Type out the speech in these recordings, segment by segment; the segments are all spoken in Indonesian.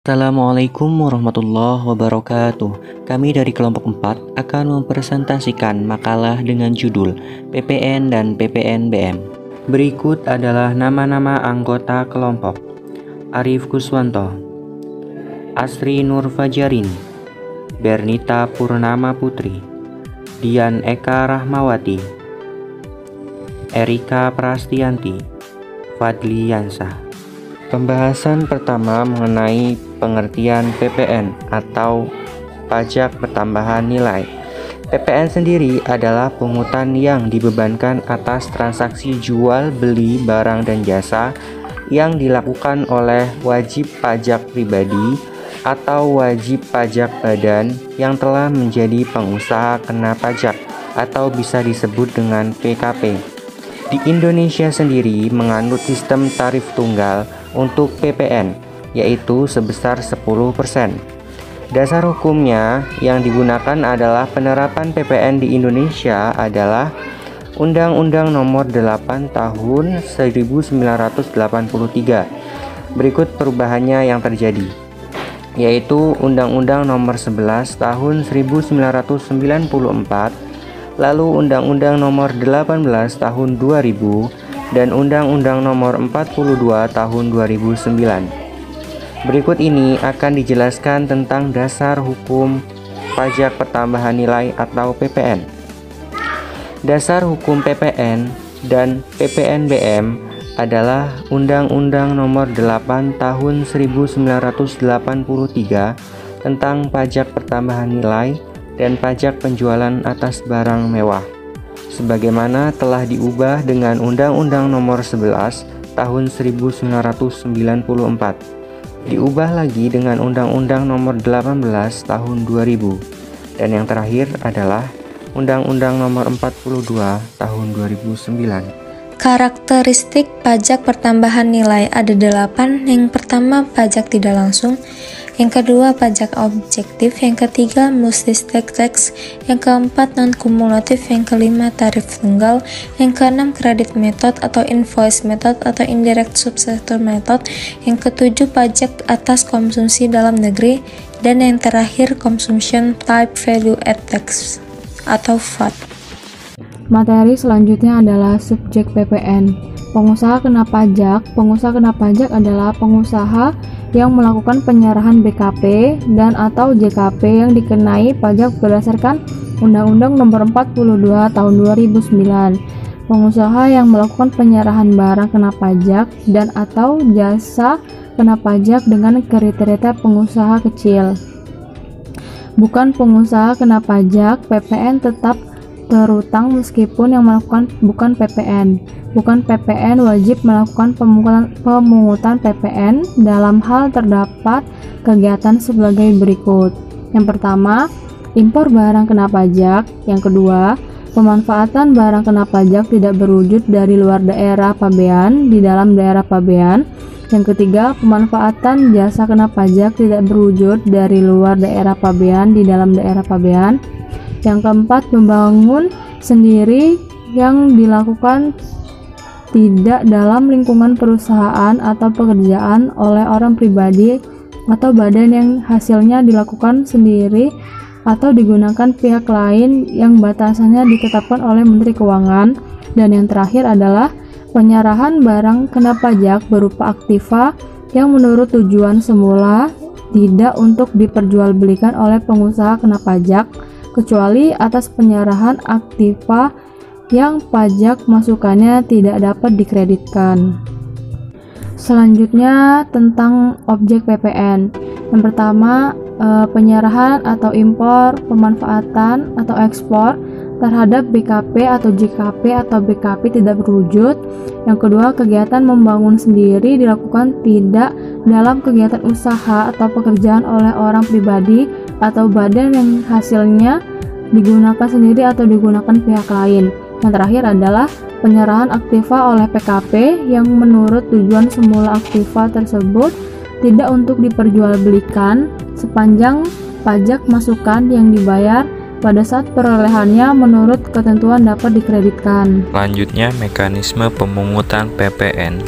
Assalamualaikum warahmatullahi wabarakatuh. Kami dari kelompok 4 akan mempresentasikan makalah dengan judul PPN dan PPNBM. Berikut adalah nama-nama anggota kelompok: Arif Kuswanto, Asri Nur Fajarin, Bernita Purnama Putri, Dian Eka Rahmawati, Erika Prastianti, Fadli Yansah. Pembahasan pertama mengenai pengertian PPN atau pajak pertambahan nilai. PPN sendiri adalah pungutan yang dibebankan atas transaksi jual beli barang dan jasa yang dilakukan oleh wajib pajak pribadi atau wajib pajak badan yang telah menjadi pengusaha kena pajak atau bisa disebut dengan PKP. Di Indonesia sendiri menganut sistem tarif tunggal untuk PPN, yaitu sebesar 10%. Dasar hukumnya yang digunakan adalah penerapan PPN di Indonesia adalah Undang-Undang Nomor 8 Tahun 1983. Berikut perubahannya yang terjadi, yaitu Undang-Undang Nomor 11 Tahun 1994, lalu Undang-Undang Nomor 18 Tahun 2000, dan Undang-Undang Nomor 42 Tahun 2009. Berikut ini akan dijelaskan tentang dasar hukum pajak pertambahan nilai atau PPN. Dasar hukum PPN dan PPNBM adalah Undang-Undang Nomor 8 Tahun 1983 tentang pajak pertambahan nilai dan pajak penjualan atas barang mewah, sebagaimana telah diubah dengan Undang-Undang Nomor 11 Tahun 1994. Diubah lagi dengan Undang-Undang Nomor 18 Tahun 2000. Dan yang terakhir adalah Undang-Undang Nomor 42 Tahun 2009. Karakteristik pajak pertambahan nilai ada 8. Yang pertama, pajak tidak langsung. Yang kedua, pajak objektif. Yang ketiga, multi-state tax. Yang keempat, non-kumulatif. Yang kelima, tarif tunggal. Yang keenam, credit method atau invoice method atau indirect substitute method. Yang ketujuh, pajak atas konsumsi dalam negeri. Dan yang terakhir, consumption type value added tax atau VAT. Materi selanjutnya adalah subjek PPN. Pengusaha kena pajak. Pengusaha kena pajak adalah pengusaha yang melakukan penyerahan BKP dan atau JKP yang dikenai pajak berdasarkan Undang-Undang Nomor 42 Tahun 2009. Pengusaha yang melakukan penyerahan barang kena pajak dan atau jasa kena pajak dengan kriteria pengusaha kecil. Bukan pengusaha kena pajak, PPN tetap terutang meskipun yang melakukan bukan PPN. Bukan PPN wajib melakukan pemungutan PPN dalam hal terdapat kegiatan sebagai berikut. Yang pertama, impor barang kena pajak. Yang kedua, pemanfaatan barang kena pajak tidak berwujud dari luar daerah pabean di dalam daerah pabean. Yang ketiga, pemanfaatan jasa kena pajak tidak berwujud dari luar daerah pabean di dalam daerah pabean. Yang keempat, membangun sendiri yang dilakukan tidak dalam lingkungan perusahaan atau pekerjaan oleh orang pribadi atau badan yang hasilnya dilakukan sendiri atau digunakan pihak lain yang batasannya ditetapkan oleh Menteri Keuangan. Dan yang terakhir adalah penyerahan barang kena pajak berupa aktiva yang menurut tujuan semula tidak untuk diperjualbelikan oleh pengusaha kena pajak, kecuali atas penyerahan aktiva yang pajak masukannya tidak dapat dikreditkan. Selanjutnya tentang objek PPN. Yang pertama, penyerahan atau impor, pemanfaatan atau ekspor terhadap BKP atau JKP atau BKP tidak berwujud. Yang kedua, kegiatan membangun sendiri dilakukan tidak dalam kegiatan usaha atau pekerjaan oleh orang pribadi atau badan yang hasilnya digunakan sendiri atau digunakan pihak lain. Yang terakhir adalah penyerahan aktiva oleh PKP yang menurut tujuan semula aktiva tersebut tidak untuk diperjualbelikan sepanjang pajak masukan yang dibayar pada saat perolehannya menurut ketentuan dapat dikreditkan. Selanjutnya, mekanisme pemungutan PPN.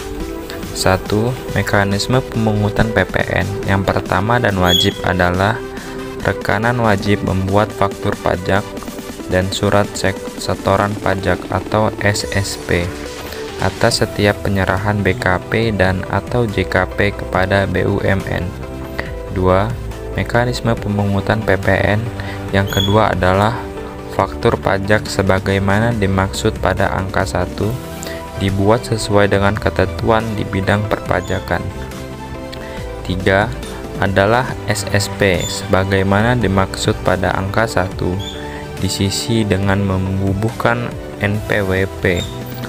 1. Mekanisme pemungutan PPN. Yang pertama dan wajib adalah rekanan wajib membuat faktur pajak dan surat setoran pajak atau SSP atas setiap penyerahan BKP dan atau JKP kepada BUMN. 2. Mekanisme pemungutan PPN. Yang kedua adalah faktur pajak sebagaimana dimaksud pada angka 1 dibuat sesuai dengan ketentuan di bidang perpajakan. 3. Adalah SSP sebagaimana dimaksud pada angka 1 disisi dengan membubuhkan NPWP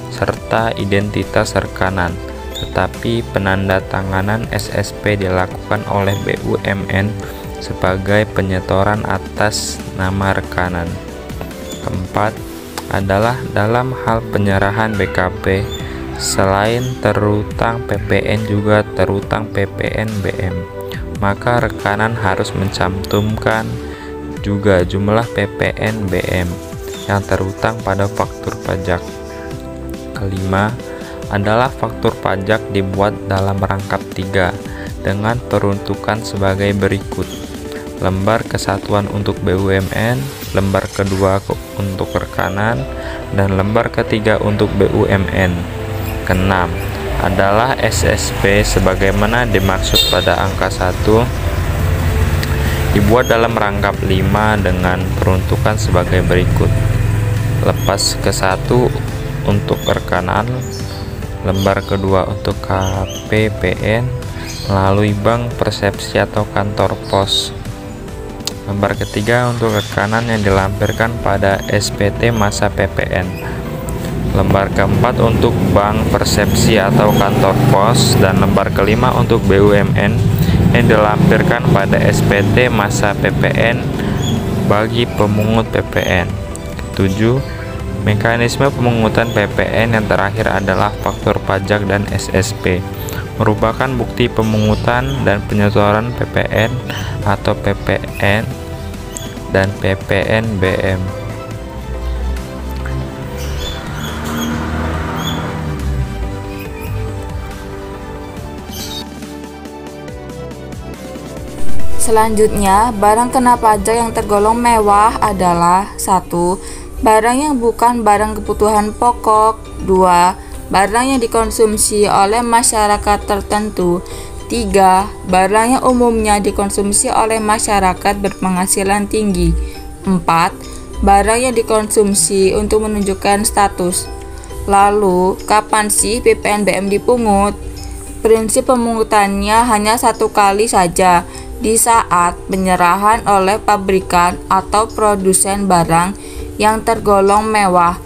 serta identitas rekanan, tetapi penandatanganan SSP dilakukan oleh BUMN sebagai penyetoran atas nama rekanan. 4. Adalah dalam hal penyerahan BKP, selain terutang PPN juga terutang PPN BM, maka rekanan harus mencantumkan juga jumlah PPN BM yang terutang pada faktur pajak. 5. Adalah faktur pajak dibuat dalam rangkap 3 dengan peruntukan sebagai berikut: lembar kesatuan untuk BUMN, lembar kedua untuk rekanan, dan lembar ketiga untuk BUMN. 6. Adalah SSP sebagaimana dimaksud pada angka 1 dibuat dalam rangkap 5 dengan peruntukan sebagai berikut: lepas ke-1 untuk rekanan, lembar kedua untuk KPPN melalui bank persepsi atau kantor pos, lembar ketiga untuk rekanan yang dilampirkan pada SPT masa PPN, lembar keempat untuk bank persepsi atau kantor pos, dan lembar kelima untuk BUMN yang dilampirkan pada SPT masa PPN bagi pemungut PPN. 7. Mekanisme pemungutan PPN yang terakhir adalah faktur pajak dan SSP, merupakan bukti pemungutan dan penyetoran PPN atau PPN dan PPN BM. Selanjutnya, barang kena pajak yang tergolong mewah adalah 1. Barang yang bukan barang kebutuhan pokok. 2. Barang yang dikonsumsi oleh masyarakat tertentu. 3. Barang yang umumnya dikonsumsi oleh masyarakat berpenghasilan tinggi. 4. Barang yang dikonsumsi untuk menunjukkan status. Lalu, kapan sih PPN BM dipungut? Prinsip pemungutannya hanya satu kali saja, di saat penyerahan oleh pabrikan atau produsen barang yang tergolong mewah.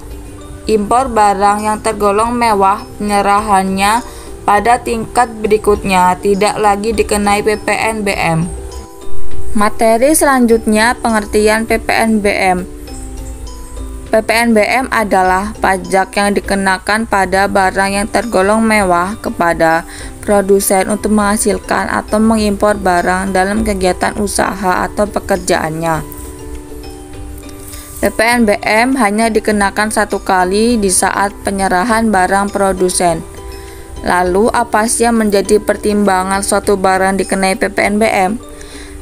Impor barang yang tergolong mewah, penyerahannya pada tingkat berikutnya tidak lagi dikenai PPN BM. Materi selanjutnya, pengertian PPN BM. PPN BM adalah pajak yang dikenakan pada barang yang tergolong mewah kepada produsen untuk menghasilkan atau mengimpor barang dalam kegiatan usaha atau pekerjaannya. PPN BM hanya dikenakan satu kali di saat penyerahan barang produsen. Lalu, apa sih yang menjadi pertimbangan suatu barang dikenai PPN BM?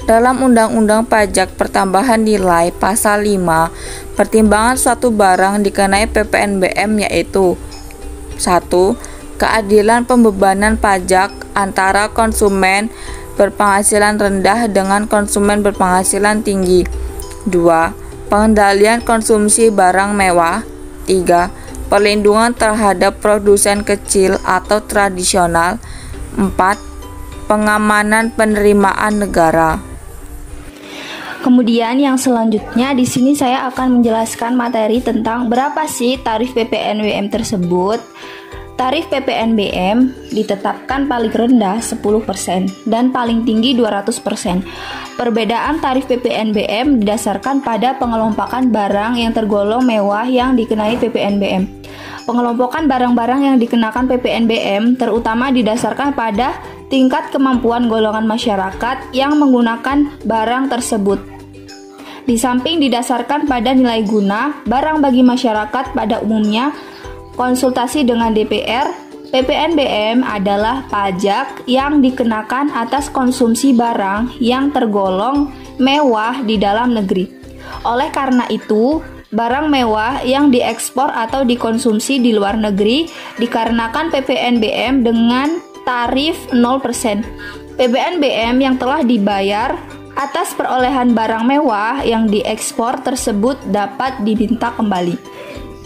Dalam Undang-Undang Pajak Pertambahan Nilai Pasal 5, pertimbangan suatu barang dikenai PPN BM yaitu: 1. Keadilan pembebanan pajak antara konsumen berpenghasilan rendah dengan konsumen berpenghasilan tinggi. 2. Pengendalian konsumsi barang mewah. 3. Perlindungan terhadap produsen kecil atau tradisional. 4. Pengamanan penerimaan negara. Kemudian yang selanjutnya di sini saya akan menjelaskan materi tentang berapa sih tarif PPN BM tersebut. Tarif PPN BM ditetapkan paling rendah 10% dan paling tinggi 200%. Perbedaan tarif PPN BM didasarkan pada pengelompokan barang yang tergolong mewah yang dikenai PPN BM. Pengelompokan barang-barang yang dikenakan PPN BM terutama didasarkan pada tingkat kemampuan golongan masyarakat yang menggunakan barang tersebut. Di samping didasarkan pada nilai guna barang bagi masyarakat pada umumnya, konsultasi dengan DPR PPNBM adalah pajak yang dikenakan atas konsumsi barang yang tergolong mewah di dalam negeri. Oleh karena itu, barang mewah yang diekspor atau dikonsumsi di luar negeri dikarenakan PPNBM dengan tarif 0%. PPNBM yang telah dibayar atas perolehan barang mewah yang diekspor tersebut dapat diminta kembali.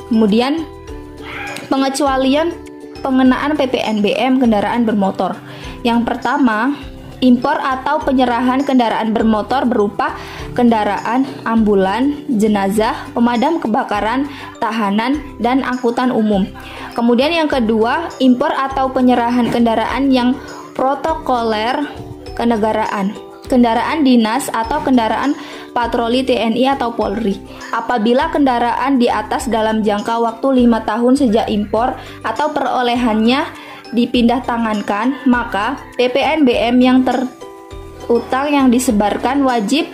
Kemudian, pengecualian pengenaan PPNBM kendaraan bermotor. Yang pertama, impor atau penyerahan kendaraan bermotor berupa kendaraan ambulan, jenazah, pemadam kebakaran, tahanan, dan angkutan umum. Kemudian yang kedua, impor atau penyerahan kendaraan yang protokoler kenegaraan, kendaraan dinas atau kendaraan patroli TNI atau Polri. Apabila kendaraan di atas dalam jangka waktu 5 tahun sejak impor atau perolehannya dipindah tangankan, maka PPNBM yang terutang yang disebarkan wajib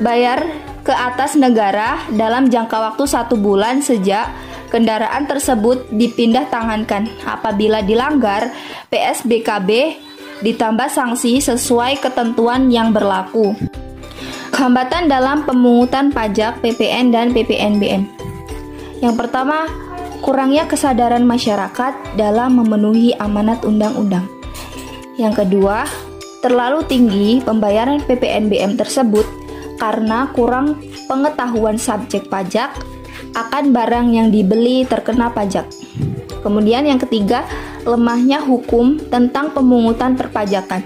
bayar ke atas negara dalam jangka waktu 1 bulan sejak kendaraan tersebut dipindah tangankan. Apabila dilanggar, PSBKB ditambah sanksi sesuai ketentuan yang berlaku. Hambatan dalam pemungutan pajak PPN dan PPNBM. Yang pertama, kurangnya kesadaran masyarakat dalam memenuhi amanat undang-undang. Yang kedua, terlalu tinggi pembayaran PPNBM tersebut karena kurang pengetahuan subjek pajak akan barang yang dibeli terkena pajak. Kemudian yang ketiga, lemahnya hukum tentang pemungutan perpajakan.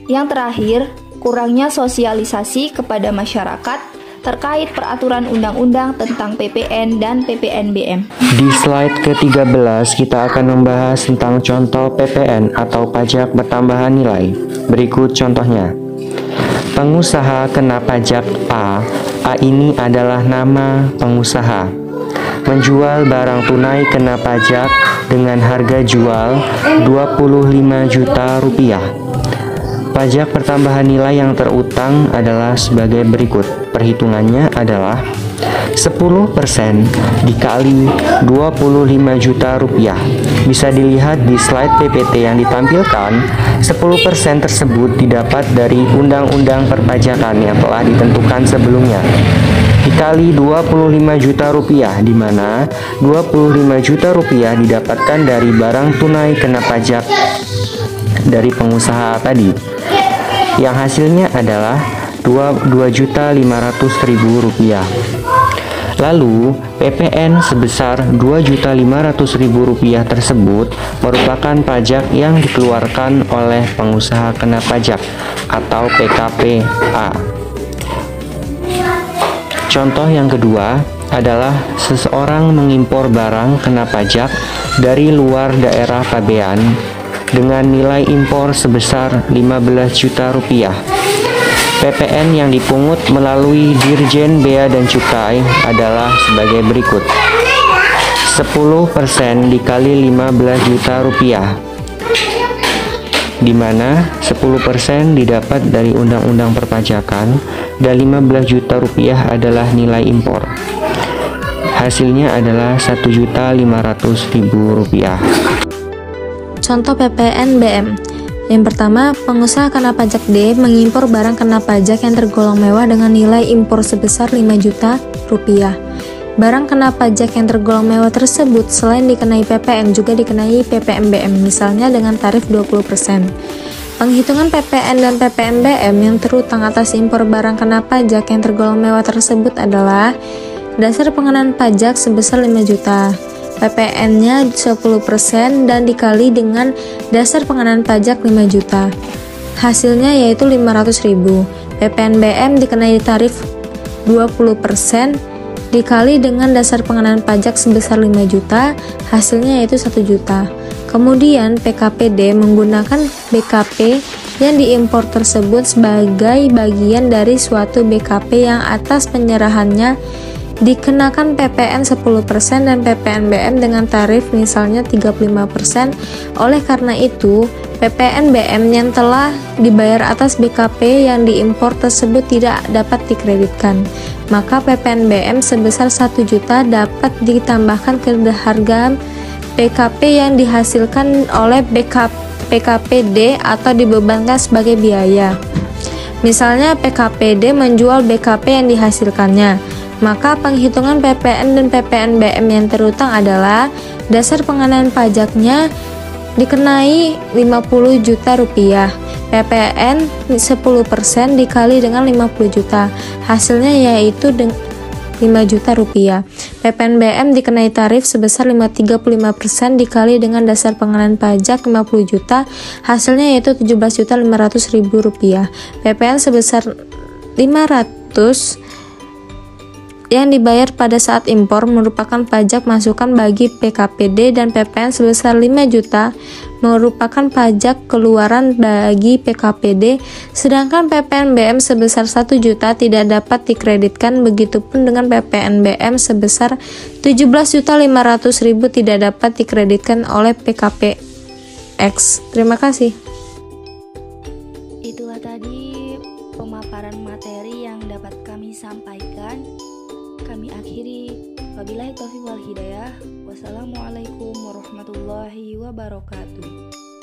Yang terakhir, kurangnya sosialisasi kepada masyarakat terkait peraturan undang-undang tentang PPN dan PPNBM. Di slide ke-13 kita akan membahas tentang contoh PPN atau pajak bertambahan nilai. Berikut contohnya. Pengusaha kena pajak A. A ini adalah nama pengusaha. Menjual barang tunai kena pajak dengan harga jual 25 juta rupiah. Pajak pertambahan nilai yang terutang adalah sebagai berikut. Perhitungannya adalah 10% dikali 25 juta rupiah. Bisa dilihat di slide PPT yang ditampilkan, 10% tersebut didapat dari Undang-Undang Perpajakan yang telah ditentukan sebelumnya. Dikali 25 juta rupiah, di mana 25 juta rupiah didapatkan dari barang tunai kena pajak dari pengusaha tadi, yang hasilnya adalah 2.500.000 rupiah. Lalu PPN sebesar 2.500.000 rupiah tersebut merupakan pajak yang dikeluarkan oleh pengusaha kena pajak atau PKPA. Contoh yang kedua adalah seseorang mengimpor barang kena pajak dari luar daerah pabean dengan nilai impor sebesar 15 juta rupiah. PPN yang dipungut melalui Dirjen Bea dan Cukai adalah sebagai berikut. 10% dikali 15 juta rupiah, di mana 10% didapat dari Undang-Undang Perpajakan dan 15 juta rupiah adalah nilai impor. Hasilnya adalah 1.500.000 rupiah. Contoh PPNBM. Yang pertama, pengusaha kena pajak D mengimpor barang kena pajak yang tergolong mewah dengan nilai impor sebesar 5 juta rupiah. Barang kena pajak yang tergolong mewah tersebut selain dikenai PPN juga dikenai PPNBM, misalnya dengan tarif 20%. Penghitungan PPN dan PPNBM yang terutang atas impor barang kena pajak yang tergolong mewah tersebut adalah dasar pengenaan pajak sebesar 5 juta. PPN-nya 10% dan dikali dengan dasar pengenaan pajak 5 juta. Hasilnya yaitu 500.000. PPNBM dikenai tarif 20% dikali dengan dasar pengenaan pajak sebesar 5 juta, hasilnya yaitu 1 juta. Kemudian PKPD menggunakan BKP yang diimpor tersebut sebagai bagian dari suatu BKP yang atas penyerahannya dikenakan PPN 10% dan PPNBM dengan tarif misalnya 35%. Oleh karena itu, PPNBM yang telah dibayar atas BKP yang diimpor tersebut tidak dapat dikreditkan. Maka PPNBM sebesar 1 juta dapat ditambahkan ke harga BKP yang dihasilkan oleh PKPD atau dibebankan sebagai biaya. Misalnya PKPD menjual BKP yang dihasilkannya, maka penghitungan PPN dan PPNBM yang terutang adalah dasar pengenaan pajaknya dikenai 50 juta rupiah, PPN 10% dikali dengan 50 juta, hasilnya yaitu 5 juta rupiah. PPNBM dikenai tarif sebesar 35% dikali dengan dasar pengenaan pajak 50 juta, hasilnya yaitu 17.500.000 rupiah. PPN sebesar 500 yang dibayar pada saat impor merupakan pajak masukan bagi PKPD, dan PPN sebesar 5 juta merupakan pajak keluaran bagi PKPD, sedangkan PPNBM sebesar 1 juta tidak dapat dikreditkan. Begitupun dengan PPNBM sebesar 17.500.000 tidak dapat dikreditkan oleh PKPX. Terima kasih. Itulah tadi pemaparan materi yang dapat kami sampaikan. Kami akhiri. Wabillahi taufiq wal hidayah. Wassalamualaikum warahmatullahi wabarakatuh.